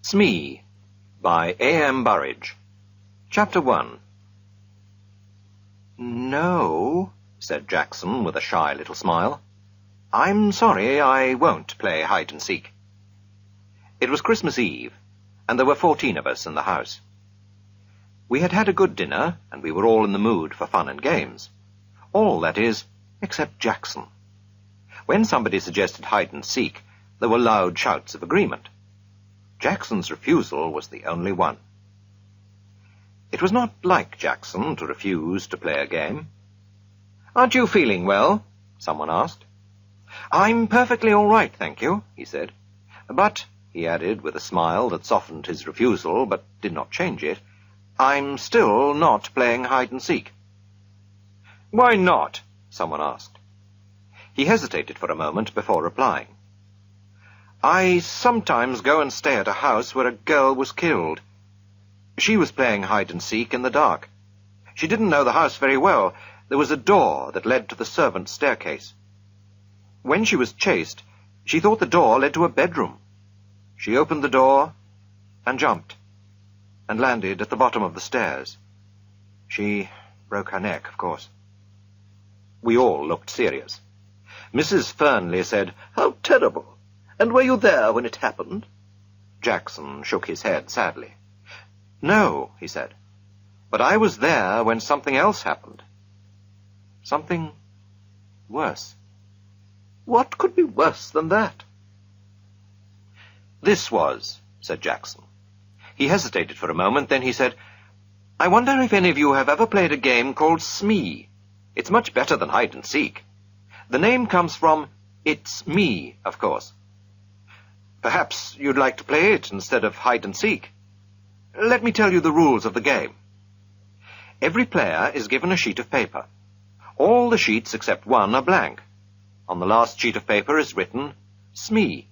Smee by A.M. Burridge. Chapter 1. "No," said Jackson with a shy little smile. "I'm sorry, I won't play hide-and-seek." It was Christmas Eve, and there were 14 of us in the house. We had had a good dinner, and we were all in the mood for fun and games. All, that is, except Jackson. When somebody suggested hide-and-seek, there were loud shouts of agreement. Jackson's refusal was the only one. It was not like Jackson to refuse to play a game. "Aren't you feeling well?" someone asked. "I'm perfectly all right, thank you," he said. "But," he added with a smile that softened his refusal but did not change it, "I'm still not playing hide-and-seek." "Why not?" someone asked. He hesitated for a moment before replying. "I sometimes go and stay at a house where a girl was killed. She was playing hide-and-seek in the dark. She didn't know the house very well. There was a door that led to the servants' staircase. When she was chased, she thought the door led to a bedroom. She opened the door and jumped, and landed at the bottom of the stairs. She broke her neck, of course." We all looked serious. Mrs. Fernley said, "How terrible! And were you there when it happened?" Jackson shook his head sadly. "No," he said, "but I was there when something else happened. Something worse." "What could be worse than that?" "This was," said Jackson. He hesitated for a moment, then he said, "I wonder if any of you have ever played a game called Smee. It's much better than hide-and-seek. The name comes from It's Me, of course. Perhaps you'd like to play it instead of hide-and-seek. Let me tell you the rules of the game. Every player is given a sheet of paper. All the sheets except one are blank. On the last sheet of paper is written Smee.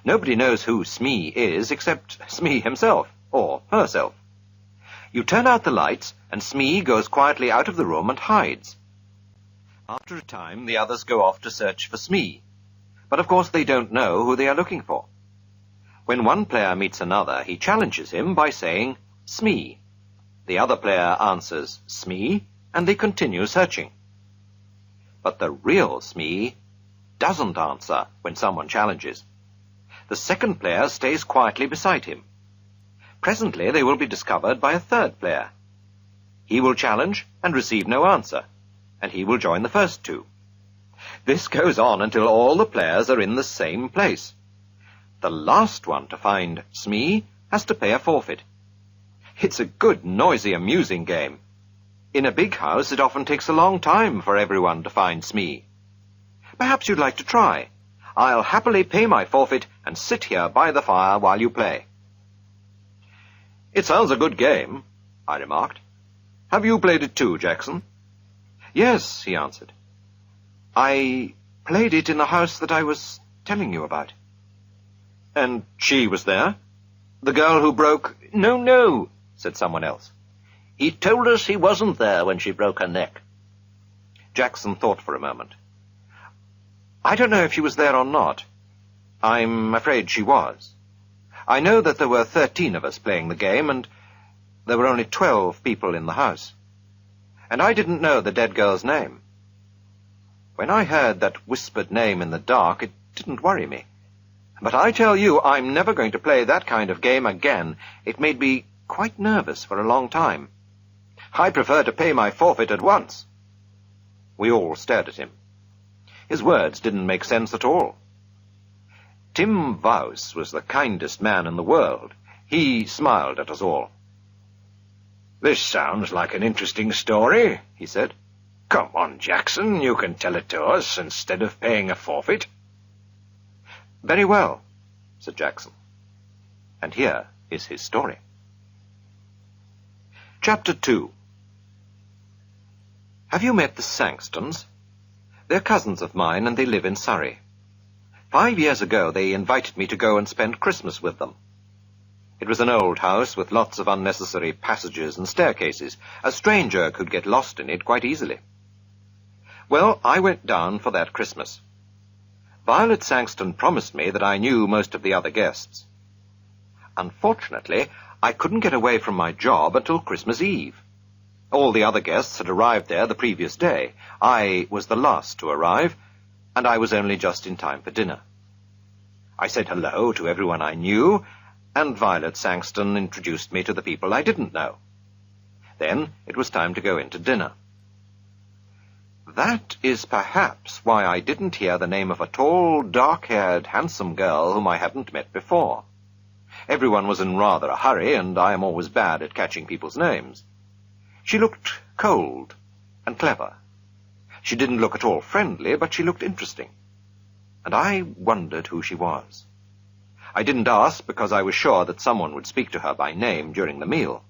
Nobody knows who Smee is except Smee himself, or herself. You turn out the lights, and Smee goes quietly out of the room and hides. After a time, the others go off to search for Smee. But of course they don't know who they are looking for. When one player meets another, he challenges him by saying, Smee. The other player answers, Smee, and they continue searching. But the real Smee doesn't answer when someone challenges. The second player stays quietly beside him. Presently they will be discovered by a third player. He will challenge and receive no answer, and he will join the first two. This goes on until all the players are in the same place. The last one to find Smee has to pay a forfeit. It's a good, noisy, amusing game. In a big house, it often takes a long time for everyone to find Smee. Perhaps you'd like to try. I'll happily pay my forfeit and sit here by the fire while you play." "It sounds a good game," I remarked. "Have you played it too, Jackson?" "Yes," he answered. "I played it in the house that I was telling you about." "And she was there? The girl who broke—" No, said someone else. "He told us he wasn't there when she broke her neck." Jackson thought for a moment. "I don't know if she was there or not. I'm afraid she was. I know that there were 13 of us playing the game, and there were only 12 people in the house. And I didn't know the dead girl's name. When I heard that whispered name in the dark, it didn't worry me. But I tell you, I'm never going to play that kind of game again. It made me quite nervous for a long time. I prefer to pay my forfeit at once." We all stared at him. His words didn't make sense at all. Tim Vowse was the kindest man in the world. He smiled at us all. "This sounds like an interesting story," he said. "Come on, Jackson, you can tell it to us instead of paying a forfeit." "Very well," said Jackson. And here is his story. Chapter 2. Have you met the Sankstons? They're cousins of mine, and they live in Surrey. 5 years ago they invited me to go and spend Christmas with them. It was an old house with lots of unnecessary passages and staircases. A stranger could get lost in it quite easily. Well, I went down for that Christmas. Violet Sankston promised me that I knew most of the other guests. Unfortunately, I couldn't get away from my job until Christmas Eve. All the other guests had arrived there the previous day. I was the last to arrive, and I was only just in time for dinner. I said hello to everyone I knew, and Violet Sangston introduced me to the people I didn't know. Then it was time to go in to dinner. That is perhaps why I didn't hear the name of a tall, dark-haired, handsome girl whom I hadn't met before. Everyone was in rather a hurry, and I am always bad at catching people's names. She looked cold and clever. She didn't look at all friendly, but she looked interesting. And I wondered who she was. I didn't ask because I was sure that someone would speak to her by name during the meal.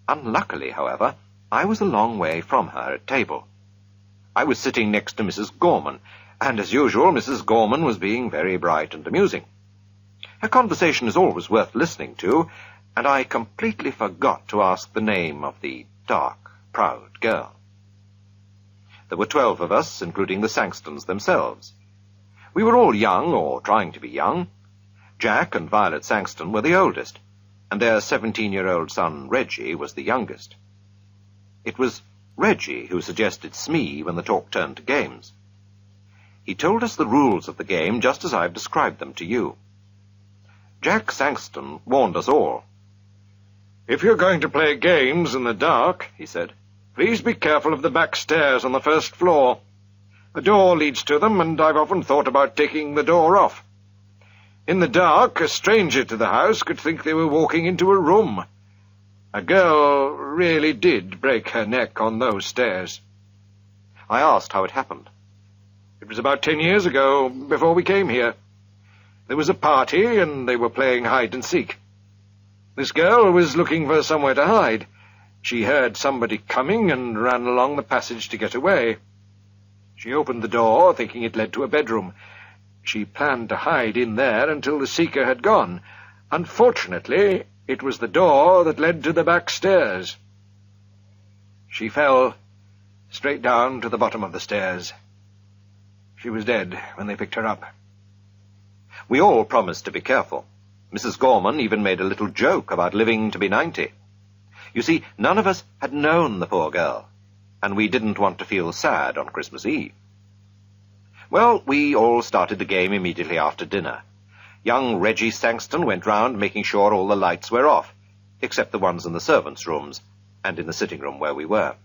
Unluckily, however, I was a long way from her at table. I was sitting next to Mrs. Gorman, and as usual, Mrs. Gorman was being very bright and amusing. Her conversation is always worth listening to, and I completely forgot to ask the name of the dark, proud girl. There were 12 of us, including the Sangstons themselves. We were all young, or trying to be young. Jack and Violet Sangston were the oldest, and their 17-year-old son, Reggie, was the youngest. It was Reggie who suggested Smee when the talk turned to games. He told us the rules of the game just as I've described them to you. Jack Sangston warned us all. "If you're going to play games in the dark," he said, "please be careful of the back stairs on the first floor. The door leads to them, and I've often thought about taking the door off. In the dark, a stranger to the house could think they were walking into a room. A girl really did break her neck on those stairs." I asked how it happened. "It was about 10 years ago, before we came here. There was a party, and they were playing hide-and-seek. This girl was looking for somewhere to hide. She heard somebody coming and ran along the passage to get away. She opened the door, thinking it led to a bedroom. She planned to hide in there until the seeker had gone. Unfortunately, it was the door that led to the back stairs. She fell straight down to the bottom of the stairs. She was dead when they picked her up." We all promised to be careful. Mrs. Gorman even made a little joke about living to be 90. You see, none of us had known the poor girl, and we didn't want to feel sad on Christmas Eve. Well, we all started the game immediately after dinner. Young Reggie Sangston went round making sure all the lights were off, except the ones in the servants' rooms and in the sitting room where we were.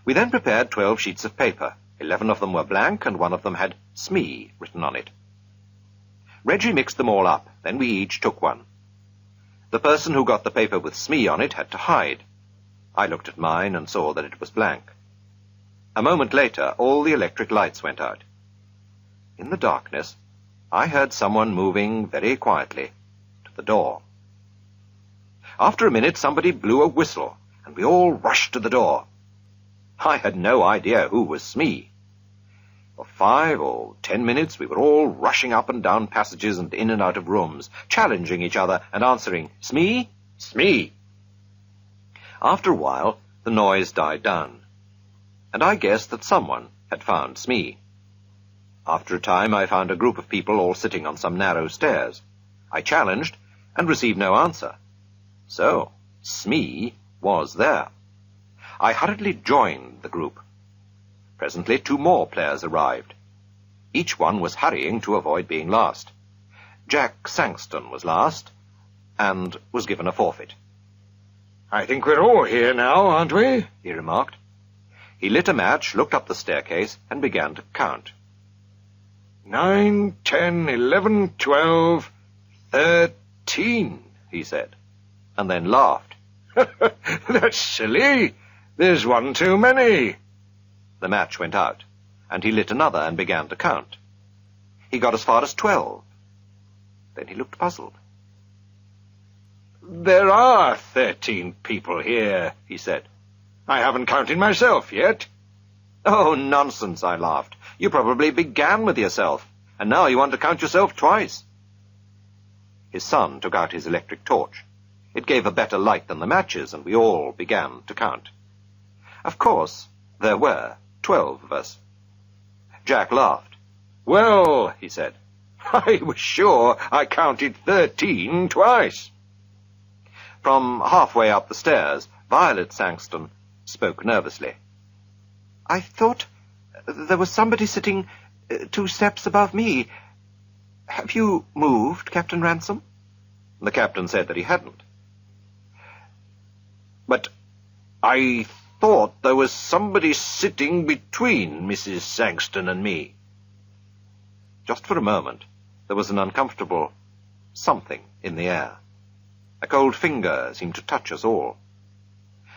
We then prepared 12 sheets of paper. 11 of them were blank, and one of them had Smee written on it. Reggie mixed them all up, then we each took one. The person who got the paper with Smee on it had to hide. I looked at mine and saw that it was blank. A moment later, all the electric lights went out. In the darkness, I heard someone moving very quietly to the door. After a minute, somebody blew a whistle, and we all rushed to the door. I had no idea who was Smee. For 5 or 10 minutes, we were all rushing up and down passages and in and out of rooms, challenging each other and answering, "Smee? Smee." After a while, the noise died down, and I guessed that someone had found Smee. After a time, I found a group of people all sitting on some narrow stairs. I challenged and received no answer. So, Smee was there. I hurriedly joined the group. Presently, 2 more players arrived. Each one was hurrying to avoid being last. Jack Sangston was last, and was given a forfeit. "I think we're all here now, aren't we?" he remarked. He lit a match, looked up the staircase, and began to count. 9, 10, 11, 12, 13, he said, and then laughed. "That's silly. There's one too many." The match went out, and he lit another and began to count. He got as far as 12. Then he looked puzzled. "There are 13 people here," he said. "I haven't counted myself yet." "Oh, nonsense," I laughed. "You probably began with yourself, and now you want to count yourself twice." His son took out his electric torch. It gave a better light than the matches, and we all began to count. Of course, there were 12 of us. Jack laughed. "Well," he said, I was sure I counted 13 twice. From halfway up the stairs, Violet Sangston spoke nervously. "I thought there was somebody sitting 2 steps above me. Have you moved, Captain Ransom?" The captain said that he hadn't. "But I thought there was somebody sitting between Mrs. Sangston and me." Just for a moment, there was an uncomfortable something in the air. A cold finger seemed to touch us all.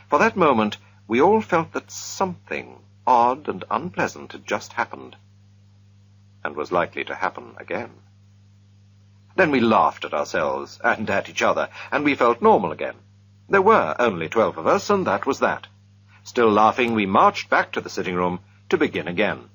For that moment, we all felt that something odd and unpleasant had just happened, and was likely to happen again. Then we laughed at ourselves and at each other, and we felt normal again. There were only 12 of us, and that was that. Still laughing, we marched back to the sitting room to begin again.